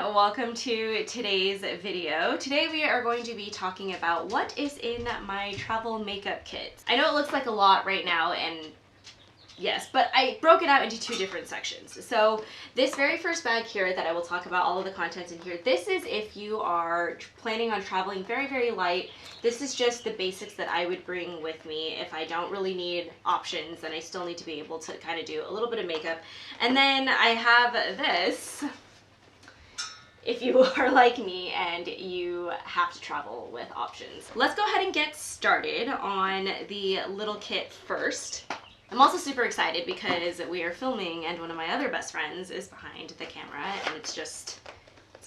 welcome to today's video. Today we are going to be talking about what is in my travel makeup kit. I know it looks like a lot right now, and yes, but I broke it out into two different sections. So this very first bag here that I will talk about all of the contents in here, this is if you are planning on traveling very, very light. This is just the basics that I would bring with me if I don't really need options and I still need to be able to kind of do a little bit of makeup. And then I have this, if you are like me and you have to travel with options. Let's go ahead and get started on the little kit first. I'm also super excited because we are filming and one of my other best friends is behind the camera, and it's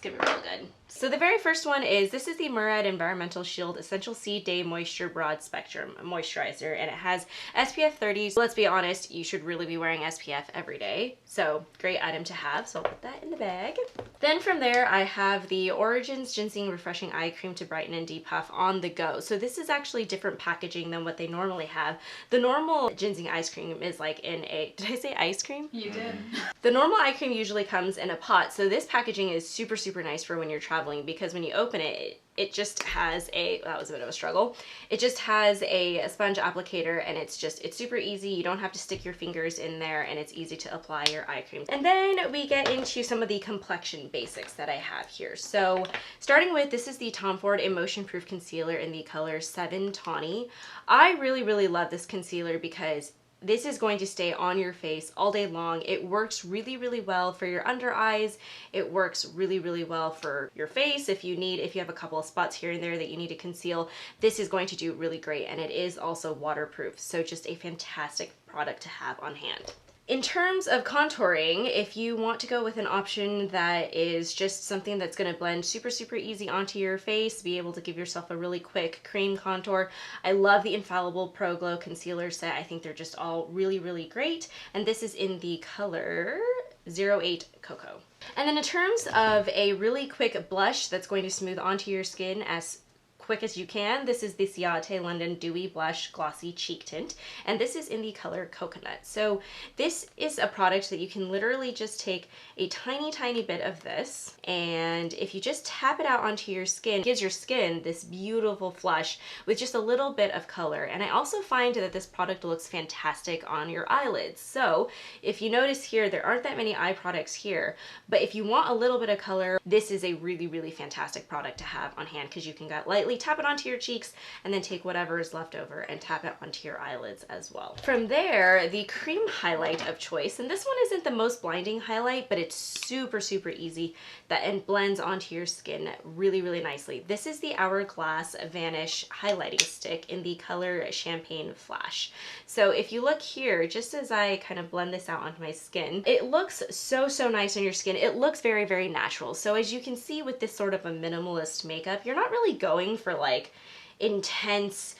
gonna be real good. So the very first one is, this is the Murad Environmental Shield Essential C Day Moisture Broad Spectrum Moisturizer, and it has SPF 30. So let's be honest, you should really be wearing SPF every day. So great item to have, so I'll put that in the bag. Then from there, I have the Origins Ginzing Refreshing Eye Cream to Brighten and Depuff on the go. So this is actually different packaging than what they normally have. The normal Ginzing ice cream is like in a, did I say ice cream? You did. The normal eye cream usually comes in a pot, so this packaging is super, super nice for when you're traveling, because when you open it, it just has a, that was a bit of a struggle. It just has a sponge applicator, and it's super easy. You don't have to stick your fingers in there, and it's easy to apply your eye cream. And then we get into some of the complexion basics that I have here. So starting with, this is the Tom Ford Emotionproof Concealer in the color 7 Tawny. I really, really love this concealer because this is going to stay on your face all day long. It works really, really well for your under eyes. It works really, really well for your face. If you have a couple of spots here and there that you need to conceal, this is going to do really great. And it is also waterproof. So just a fantastic product to have on hand. In terms of contouring, if you want to go with an option that is just something that's going to blend super, super easy onto your face, be able to give yourself a really quick cream contour, I love the Infallible Pro Glow Concealer Set. I think they're just all really, really great. And this is in the color 08 Cocoa. And then in terms of a really quick blush that's going to smooth onto your skin as quick as you can, this is the Ciate London Dewy Blush Glossy Cheek Tint, and this is in the color Coconut. So this is a product that you can literally just take a tiny, tiny bit of this, and if you just tap it out onto your skin, it gives your skin this beautiful flush with just a little bit of color. And I also find that this product looks fantastic on your eyelids. So if you notice here, there aren't that many eye products here, but if you want a little bit of color, this is a really, really fantastic product to have on hand, because you can lightly tap it onto your cheeks and then take whatever is left over and tap it onto your eyelids as well. From there, the cream highlight of choice, and this one isn't the most blinding highlight, but it's super, super easy and blends onto your skin really, really nicely. This is the Hourglass Vanish highlighting stick in the color Champagne Flash. So if you look here, just as I kind of blend this out onto my skin, it looks so, so nice on your skin. It looks very, very natural. So as you can see with this sort of a minimalist makeup, you're not really going for like intense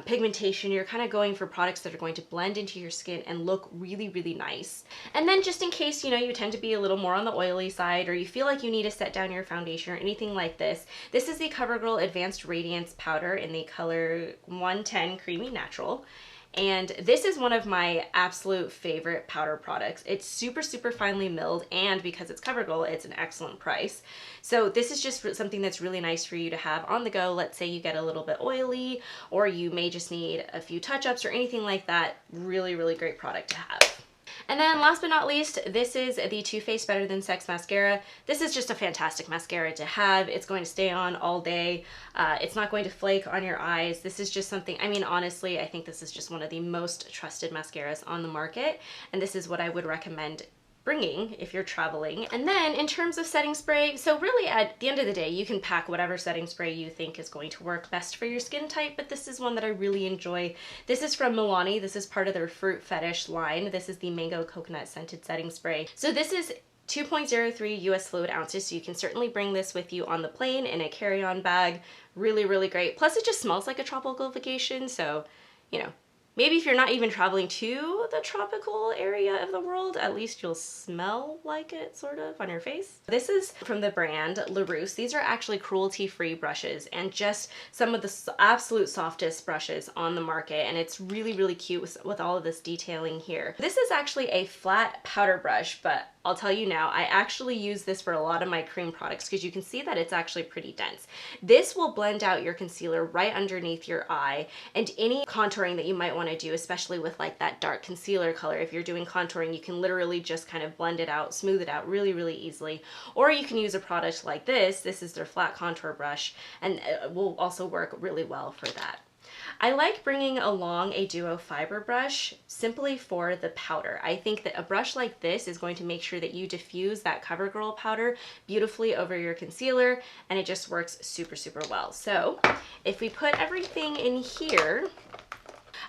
pigmentation. You're kind of going for products that are going to blend into your skin and look really, really nice. And then just in case, you tend to be a little more on the oily side, or you feel like you need to set down your foundation or anything like this, this is the Covergirl Advanced Radiance Powder in the color 110 Creamy Natural. And this is one of my absolute favorite powder products. It's super, super finely milled, and because it's Covergirl, it's an excellent price. So this is just something that's really nice for you to have on the go. Let's say you get a little bit oily, or you may just need a few touch-ups or anything like that. Really, really great product to have. And then last but not least, this is the Too Faced Better Than Sex Mascara. This is just a fantastic mascara to have. It's going to stay on all day. It's not going to flake on your eyes. This is just something, I mean, honestly, I think this is just one of the most trusted mascaras on the market. And this is what I would recommend bringing if you're traveling. And then in terms of setting spray, so really at the end of the day, you can pack whatever setting spray you think is going to work best for your skin type, but this is one that I really enjoy. This is from Milani. This is part of their Fruit Fetish line. This is the Mango Coconut Scented Setting Spray. So this is 2.03 US fluid ounces, so you can certainly bring this with you on the plane in a carry-on bag. Really, really great. Plus it just smells like a tropical vacation, so, maybe if you're not even traveling to the tropical area of the world, at least you'll smell like it, sort of, on your face. This is from the brand Laruce. These are actually cruelty-free brushes and just some of the absolute softest brushes on the market, and it's really, really cute with all of this detailing here. This is actually a flat powder brush, but I'll tell you now, I actually use this for a lot of my cream products because you can see that it's actually pretty dense. This will blend out your concealer right underneath your eye, and any contouring that you might want to do, especially with like that dark concealer color. If you're doing contouring, you can literally just kind of blend it out, smooth it out really, really easily. Or you can use a product like this. This is their flat contour brush, and it will also work really well for that. I like bringing along a Duo Fibre brush simply for the powder. I think that a brush like this is going to make sure that you diffuse that Covergirl powder beautifully over your concealer, and it just works super, super well. So if we put everything in here,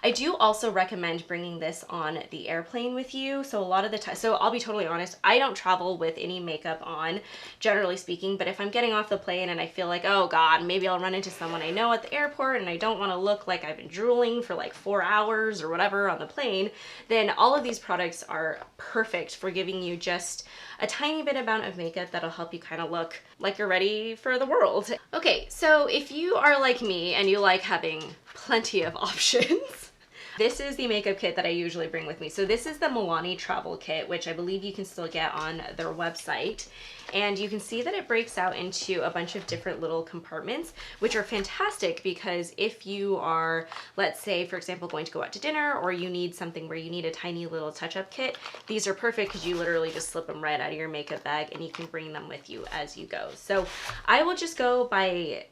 I do also recommend bringing this on the airplane with you. So a lot of the time, so I'll be totally honest, I don't travel with any makeup on, generally speaking, but if I'm getting off the plane and I feel like, oh God, maybe I'll run into someone I know at the airport and I don't want to look like I've been drooling for like 4 hours or whatever on the plane, then all of these products are perfect for giving you just a tiny bit amount of makeup that'll help you kind of look like you're ready for the world. Okay, so if you are like me and you like having plenty of options, this is the makeup kit that I usually bring with me. So this is the Milani travel kit, which I believe you can still get on their website. And you can see that it breaks out into a bunch of different little compartments, which are fantastic because if you are, let's say, for example, going to go out to dinner, or you need something where you need a tiny little touch-up kit, these are perfect because you literally just slip them right out of your makeup bag and you can bring them with you as you go. So I will just go by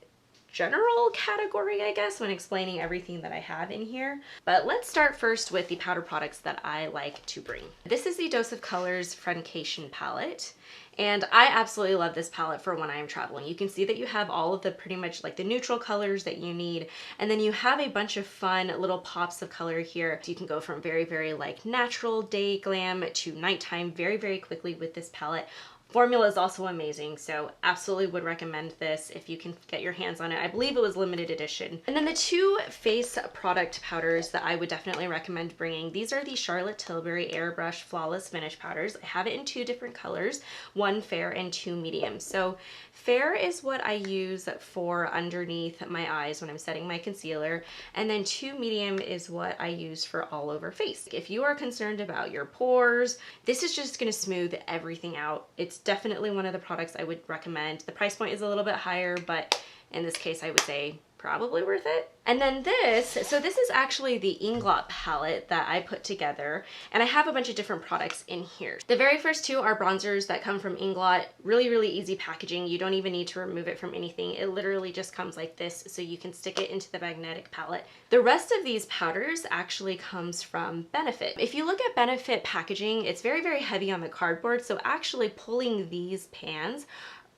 general category, I guess, when explaining everything that I have in here. But let's start first with the powder products that I like to bring. This is the Dose of Colors Friendcation palette. And I absolutely love this palette for when I'm traveling. You can see that you have all of the pretty much like the neutral colors that you need. And then you have a bunch of fun little pops of color here. So you can go from very, very like natural day glam to nighttime very, very quickly with this palette. Formula is also amazing, so absolutely would recommend this if you can get your hands on it. I believe it was limited edition. And then the two face product powders that I would definitely recommend bringing, these are the Charlotte Tilbury Airbrush Flawless Finish Powders. I have it in 2 different colors, 1 fair and 2 medium. So fair is what I use for underneath my eyes when I'm setting my concealer, and then 2 medium is what I use for all over face. If you are concerned about your pores, this is just gonna smooth everything out. It's definitely one of the products I would recommend. The price point is a little bit higher, but in this case I would say probably worth it. And then this, so this is actually the Inglot palette that I put together, and I have a bunch of different products in here. The very first 2 are bronzers that come from Inglot. Really, really easy packaging. You don't even need to remove it from anything. It literally just comes like this, so you can stick it into the magnetic palette. The rest of these powders actually comes from Benefit. If you look at Benefit packaging, it's very, very heavy on the cardboard, so actually pulling these pans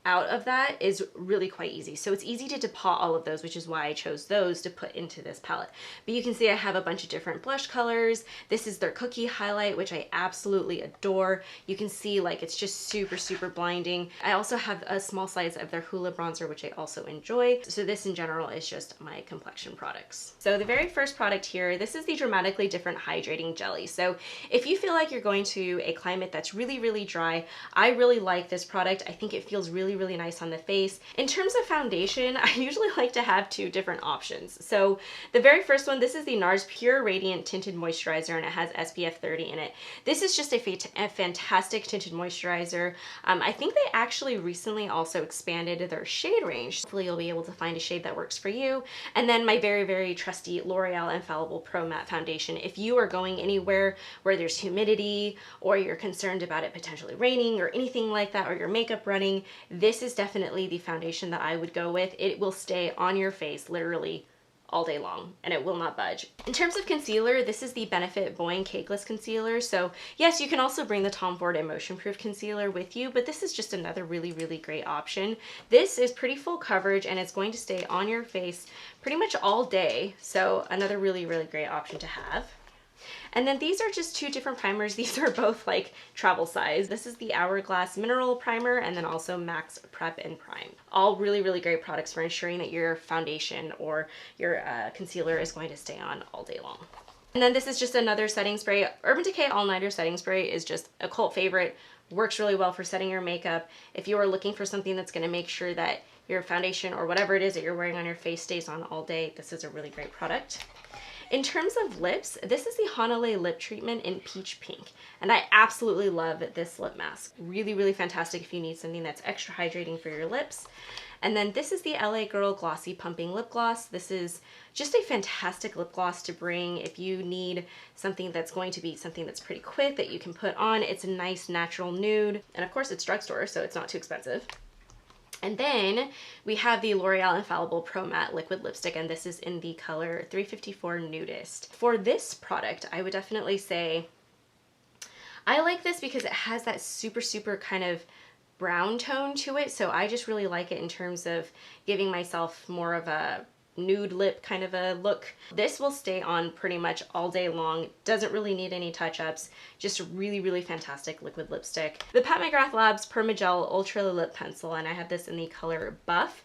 out of that is really quite easy. So it's easy to depot all of those, which is why I chose those to put into this palette. But you can see I have a bunch of different blush colors. This is their Cookie Highlight, which I absolutely adore. You can see like it's just super, super blinding. I also have a small size of their Hoola bronzer, which I also enjoy. So this in general is just my complexion products. So the very first product here, this is the Dramatically Different Hydrating Jelly. So if you feel like you're going to a climate that's really, really dry, I really like this product. I think it feels really, really nice on the face. In terms of foundation, I usually like to have 2 different options. So the very first one, this is the NARS Pure Radiant Tinted Moisturizer, and it has SPF 30 in it. This is just a fantastic tinted moisturizer. I think they actually recently also expanded their shade range. Hopefully you'll be able to find a shade that works for you. And then my very, very trusty L'Oreal Infallible Pro Matte Foundation. If you are going anywhere where there's humidity, or you're concerned about it potentially raining or anything like that, or your makeup running, this is definitely the foundation that I would go with. It will stay on your face literally all day long and it will not budge. In terms of concealer, this is the Benefit Boing Cakeless Concealer. So yes, you can also bring the Tom Ford Emotionproof Concealer with you, but this is just another really, really great option. This is pretty full coverage and it's going to stay on your face pretty much all day. So another really, really great option to have. And then these are just 2 different primers. These are both like travel size. This is the Hourglass Mineral Primer and then also Max Prep and Prime. All really, really great products for ensuring that your foundation or your concealer is going to stay on all day long. And then this is just another setting spray. Urban Decay All Nighter Setting Spray is just a cult favorite. Works really well for setting your makeup. If you are looking for something that's going to make sure that your foundation or whatever it is that you're wearing on your face stays on all day, this is a really great product. In terms of lips, this is the Honolulu lip treatment in peach pink, and I absolutely love this lip mask. Really, really fantastic if you need something that's extra hydrating for your lips. And then this is the LA Girl Glossy Pumping Lip Gloss. This is just a fantastic lip gloss to bring if you need something that's going to be something that's pretty quick that you can put on. It's a nice natural nude, and of course it's drugstore, so it's not too expensive. And then we have the L'Oreal Infallible Pro Matte Liquid Lipstick, and this is in the color 354 Nudist. For this product, I would definitely say I like this because it has that super kind of brown tone to it, so I just really like it in terms of giving myself more of a nude lip kind of a look. This will stay on pretty much all day long, doesn't really need any touch-ups, just a really fantastic liquid lipstick. The Pat McGrath Labs Permagel Ultra Lip Pencil, and I have this in the color Buff.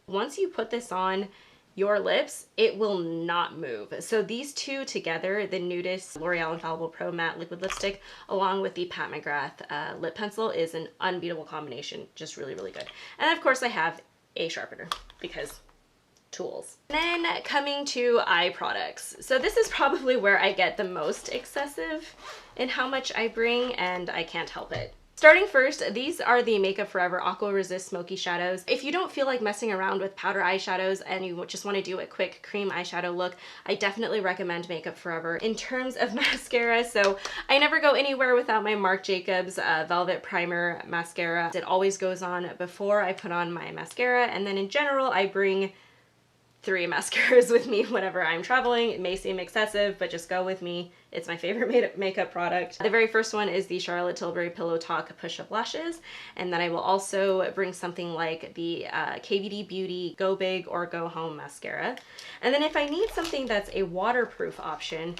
Once you put this on your lips, it will not move. So these two together, the Nudist L'Oreal Infallible Pro Matte Liquid Lipstick along with the Pat McGrath lip pencil is an unbeatable combination, just really good. And of course I have a sharpener because tools. Then coming to eye products. So this is probably where I get the most excessive in how much I bring, and I can't help it. Starting first, these are the Makeup Forever Aqua Resist Smoky Shadows. If you don't feel like messing around with powder eyeshadows and you just want to do a quick cream eyeshadow look, I definitely recommend Makeup Forever. In terms of mascara, so I never go anywhere without my Marc Jacobs Velvet Primer Mascara. It always goes on before I put on my mascara, and then in general I bring 3 mascaras with me whenever I'm traveling. It may seem excessive, but just go with me. It's my favorite makeup product. The very first one is the Charlotte Tilbury Pillow Talk Push-Up Lashes, and then I will also bring something like the KVD Beauty Go Big or Go Home Mascara. And then if I need something that's a waterproof option,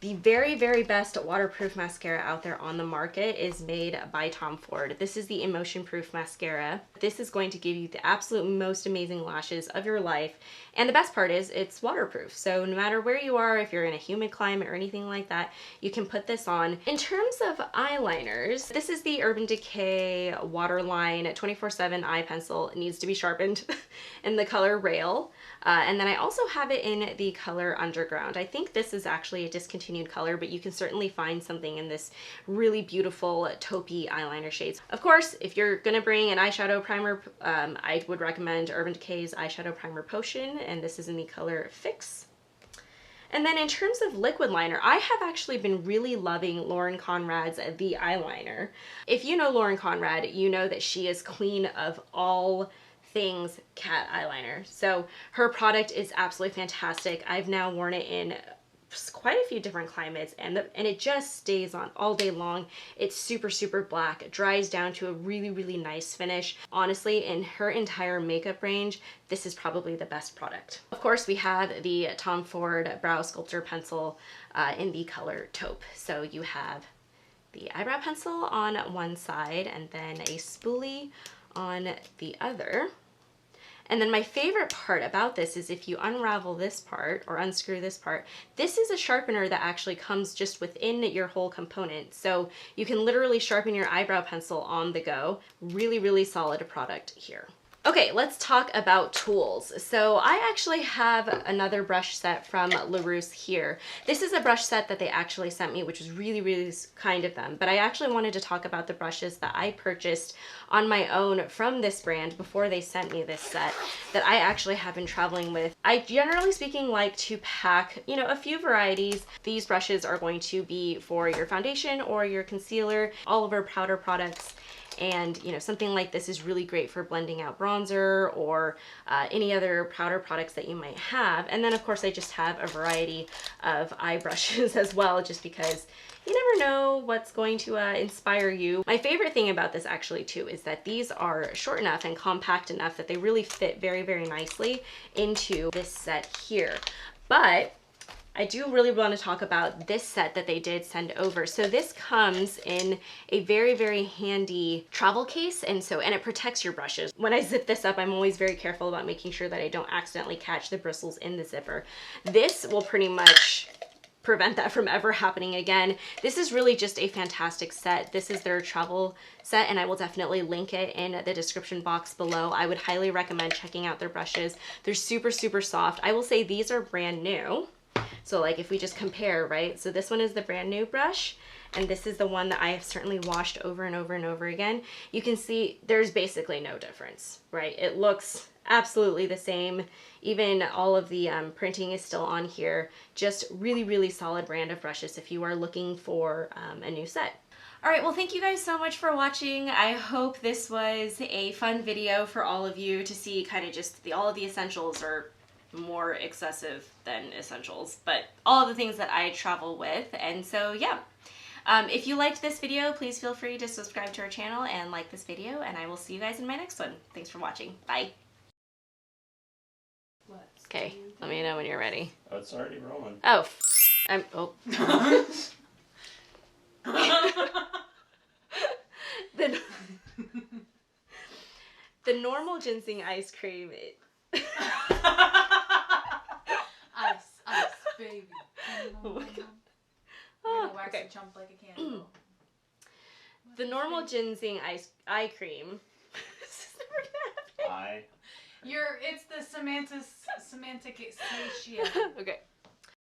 the very best waterproof mascara out there on the market is made by Tom Ford. This is the Emotionproof mascara. This is going to give you the absolute most amazing lashes of your life. And the best part is it's waterproof. So no matter where you are, if you're in a humid climate or anything like that, you can put this on. In terms of eyeliners, this is the Urban Decay Waterline 24/7 eye pencil. It needs to be sharpened in the color Rail. And then I also have it in the color Underground. I think this is actually a discontinued color, but you can certainly find something in this really beautiful taupey eyeliner shades. Of course, if you're gonna bring an eyeshadow primer, I would recommend Urban Decay's Eyeshadow Primer Potion, and this is in the color Fix. And then in terms of liquid liner, I have actually been really loving Lauren Conrad's The Eyeliner. If you know Lauren Conrad, you know that she is queen of all things cat eyeliner. So her product is absolutely fantastic. I've now worn it in quite a few different climates, and it just stays on all day long. It's super black. It dries down to a really nice finish. Honestly, in her entire makeup range, this is probably the best product. Of course, we have the Tom Ford Brow Sculptor Pencil in the color Taupe. So you have the eyebrow pencil on one side and then a spoolie on the other. And then my favorite part about this is if you unravel this part or unscrew this part, this is a sharpener that actually comes just within your whole component. So you can literally sharpen your eyebrow pencil on the go. Really solid product here. Okay, let's talk about tools. So I actually have another brush set from Laruce here. This is a brush set that they actually sent me, which was really kind of them. But I actually wanted to talk about the brushes that I purchased on my own from this brand before they sent me this set that I actually have been traveling with. I generally speaking like to pack, you know, a few varieties. These brushes are going to be for your foundation or your concealer, all of our powder products. And you know, something like this is really great for blending out bronzer or any other powder products that you might have. And then of course I just have a variety of eye brushes as well, just because you never know what's going to inspire you. My favorite thing about this actually too is that these are short enough and compact enough that they really fit very nicely into this set here. But I do really want to talk about this set that they did send over. So this comes in a very handy travel case, and it protects your brushes. When I zip this up, I'm always very careful about making sure that I don't accidentally catch the bristles in the zipper. This will pretty much prevent that from ever happening again. This is really just a fantastic set. This is their travel set, and I will definitely link it in the description box below. I would highly recommend checking out their brushes. They're super soft. I will say these are brand new. So like if we just compare, right? So this one is the brand new brush, and this is the one that I have certainly washed over and over and over again. You can see there's basically no difference, right? It looks absolutely the same. Even all of the printing is still on here. Just really, really solid brand of brushes if you are looking for a new set. All right, well, thank you guys so much for watching. I hope this was a fun video for all of you to see kind of just all of the essentials, or more excessive than essentials, but all of the things that I travel with. And so, yeah. If you liked this video, please feel free to subscribe to our channel and like this video, and I will see you guys in my next one. Thanks for watching. Bye. Okay, let me know when you're ready. Oh, it's already rolling. Oh, the normal ginseng ice cream. Ice, baby. Oh my God. You're gonna wax a chump like a candle. The normal ginseng eye cream. This is never gonna happen. It's the semantic satiate. Okay.